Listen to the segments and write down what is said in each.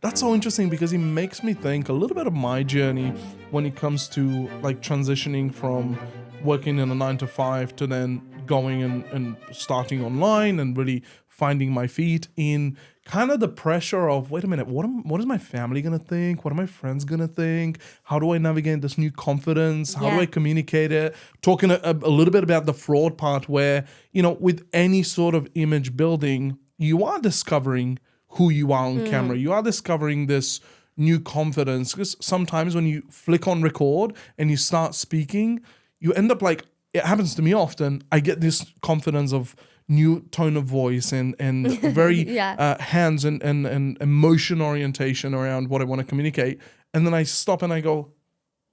That's so interesting because it makes me think a little bit of my journey when it comes to like transitioning from working in a 9 to 5 to then going and starting online and really finding my feet in kind of the pressure of, wait a minute, what is my family gonna think? What are my friends gonna think? How do I navigate this new confidence? How do I communicate it? Talking a little bit about the fraud part where, with any sort of image building, you are discovering who you are on camera. You are discovering this new confidence because sometimes when you flick on record and you start speaking, you end up like, it happens to me often, I get this confidence of new tone of voice and very hands and emotion orientation around what I want to communicate. And then I stop and I go,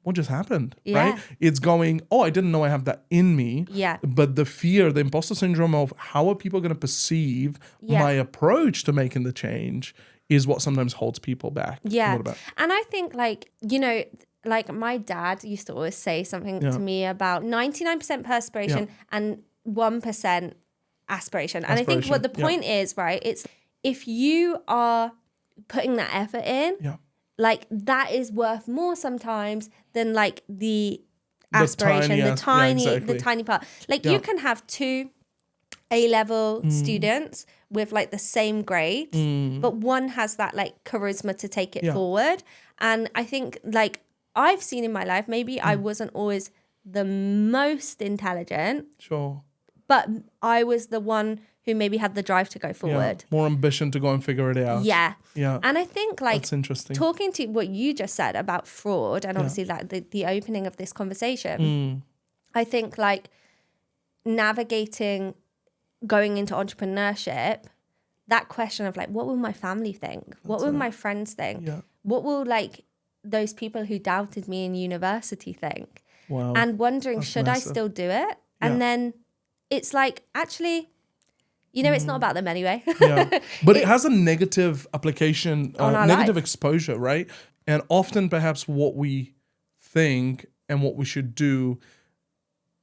what just happened? Right? It's going, oh, I didn't know I have that in me. Yeah. But the fear, the imposter syndrome of how are people going to perceive my approach to making the change is what sometimes holds people back. Yeah. And I think like my dad used to always say something to me about 99% perspiration and 1% aspiration. And I think what the point is, right, it's if you are putting that effort in, like that is worth more sometimes than like the aspiration, the tiny part. Like you can have 2 A-level students with like the same grade, but one has that like charisma to take it forward. And I think like I've seen in my life, maybe I wasn't always the most intelligent. Sure. But I was the one who maybe had the drive to go forward. More ambition to go and figure it out. Yeah. Yeah. And I think like that's interesting. Talking to what you just said about fraud and obviously like the opening of this conversation, I think like navigating going into entrepreneurship, that question of like, what will my family think? What will my friends think? Yeah. What will like those people who doubted me in university think? Wow. And wondering, should I still do it? And then it's like, actually, it's not about them anyway. But it has a negative application, negative life. exposure, right? And often perhaps what we think and what we should do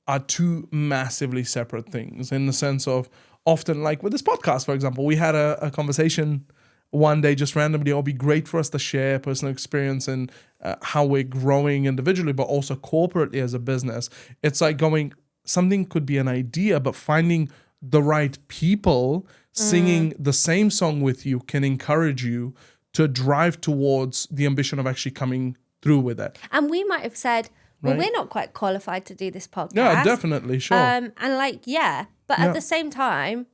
are two massively separate things in the sense of often like with this podcast, for example, we had a conversation one day just randomly. It'll be great for us to share personal experience and how we're growing individually, but also corporately as a business. It's like going, something could be an idea, but finding the right people singing the same song with you can encourage you to drive towards the ambition of actually coming through with it. And we might have said, well, we're not quite qualified to do this podcast. Yeah, definitely, sure. And like, but at the same time,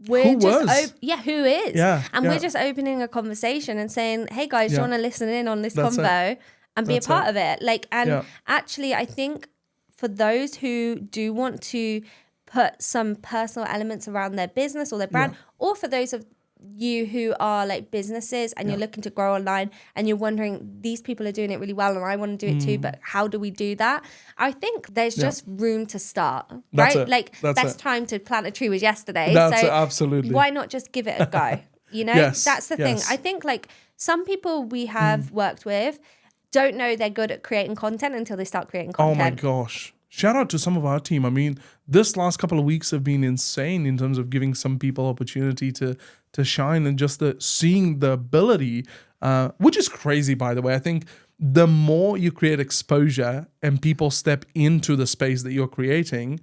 we're who is? Yeah, and we're just opening a conversation and saying, hey guys, do you want to listen in on this convo and be a part of it? Like, and actually, I think for those who do want to put some personal elements around their business or their brand, or for those of you who are like businesses and you're looking to grow online and you're wondering, these people are doing it really well and I want to do it too, but how do we do that? I think there's just room to start, right? Like best time to plant a tree was yesterday. That's so it, absolutely. Why not just give it a go? That's the thing. I think like some people we have worked with don't know they're good at creating content until they start creating content. Oh my gosh. Shout out to some of our team. I mean, this last couple of weeks have been insane in terms of giving some people opportunity to shine and just seeing the ability, which is crazy, by the way. I think the more you create exposure and people step into the space that you're creating,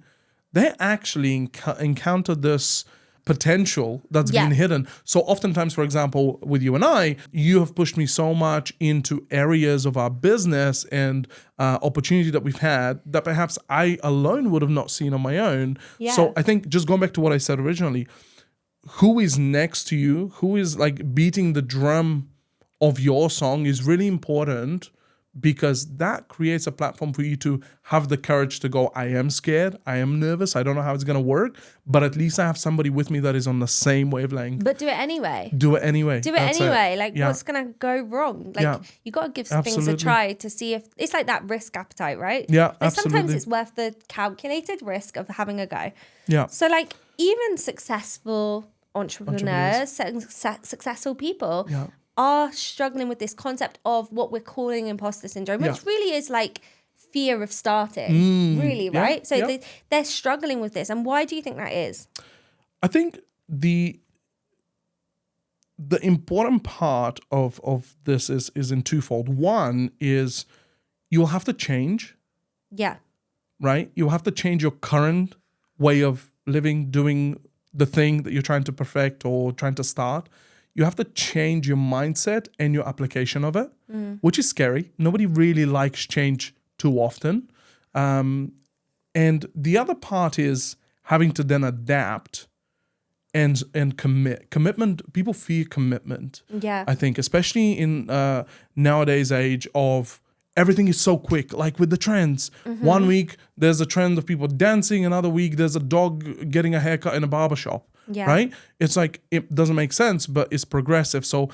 they actually encounter this potential that's been hidden. So oftentimes, for example, with you and I, you have pushed me so much into areas of our business and opportunity that we've had that perhaps I alone would have not seen on my own. So I think just going back to what I said originally, who is next to you, who is like beating the drum of your song is really important, because that creates a platform for you to have the courage to go, I am scared, I am nervous, I don't know how it's going to work, but at least I have somebody with me that is on the same wavelength. But do it anyway. Do it anyway. Like, what's going to go wrong? Like, you got to give things a try to see if it's like that risk appetite, right? Yeah, like absolutely. Sometimes it's worth the calculated risk of having a go. Yeah. So like even successful entrepreneurs. Successful people are struggling with this concept of what we're calling imposter syndrome, which really is like fear of starting, really, right? So they're struggling with this. And why do you think that is? I think the the important part of this is in twofold. One is you'll have to change. Yeah. Right? You'll have to change your current way of living, doing the thing that you're trying to perfect or trying to start. You have to change your mindset and your application of it, which is scary. Nobody really likes change too often. And the other part is having to then adapt and commit. Commitment, people fear commitment. Yeah. I think, especially in nowadays age of everything is so quick, like with the trends. One week there's a trend of people dancing, another week there's a dog getting a haircut in a barbershop. Yeah. Right? It's like, it doesn't make sense, but it's progressive. So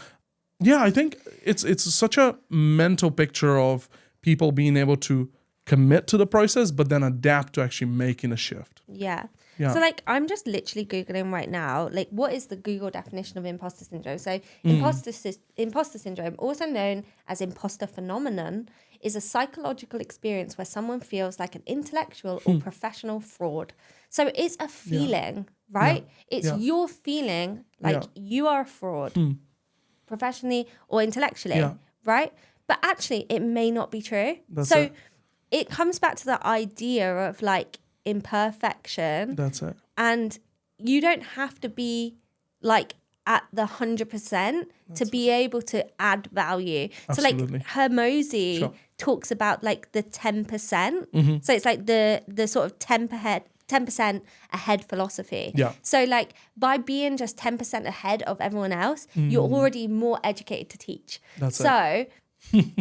yeah, I think it's such a mental picture of people being able to commit to the process, but then adapt to actually making a shift. Yeah. Yeah. So like, I'm just literally Googling right now, like, what is the Google definition of imposter syndrome? So imposter syndrome, also known as imposter phenomenon, is a psychological experience where someone feels like an intellectual or professional fraud. So it's a feeling, right? It's your feeling like you are a fraud, professionally or intellectually, right? But actually, it may not be true. So it comes back to the idea of like imperfection. That's it. And you don't have to be like at the 100% to be able to add value. Absolutely. So like Hermosi talks about like the 10%. So it's like the sort of 10% ahead philosophy. Yeah. So like by being just 10% ahead of everyone else, you're already more educated to teach. That's it.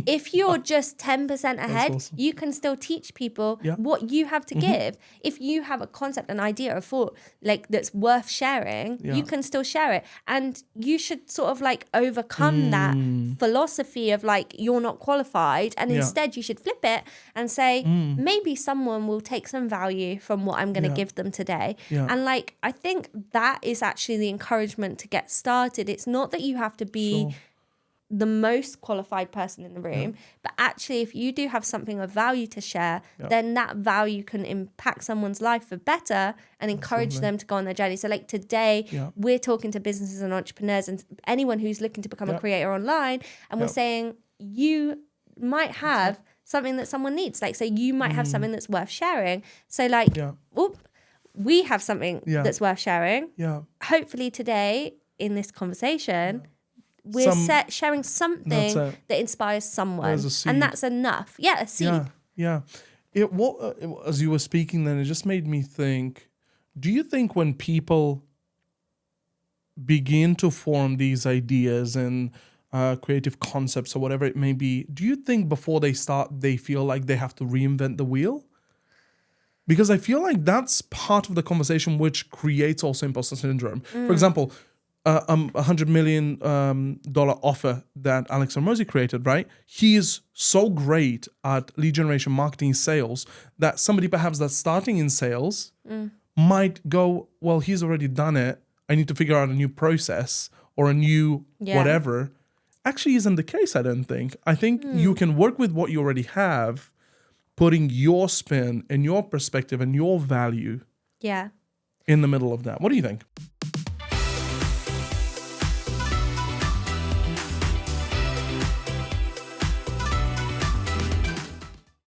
If you're just 10% ahead, awesome. you can still teach people what you have to give. If you have a concept, an idea, a thought like that's worth sharing, you can still share it. And you should sort of like overcome that philosophy of like, you're not qualified. And instead you should flip it and say, maybe someone will take some value from what I'm going to give them today. And like, I think that is actually the encouragement to get started. It's not that you have to be the most qualified person in the room, but actually if you do have something of value to share, then that value can impact someone's life for better and encourage them to go on their journey. So like today, we're talking to businesses and entrepreneurs and anyone who's looking to become a creator online, and we're saying you might have something that someone needs. Like, so you might have something that's worth sharing. So like, we have something that's worth sharing. Hopefully today in this conversation, we're sharing something that inspires someone, and that's enough. Yeah, a seed. Yeah. As you were speaking, then it just made me think. Do you think when people begin to form these ideas and creative concepts or whatever it may be, do you think before they start, they feel like they have to reinvent the wheel? Because I feel like that's part of the conversation which creates also imposter syndrome. For example, $100 million offer that Alex Hormozi created, right? He is so great at lead generation, marketing, sales, that somebody perhaps that's starting in sales might go, well, he's already done it. I need to figure out a new process or a new whatever. Actually isn't the case, I don't think. I think you can work with what you already have, putting your spin and your perspective and your value in the middle of that. What do you think?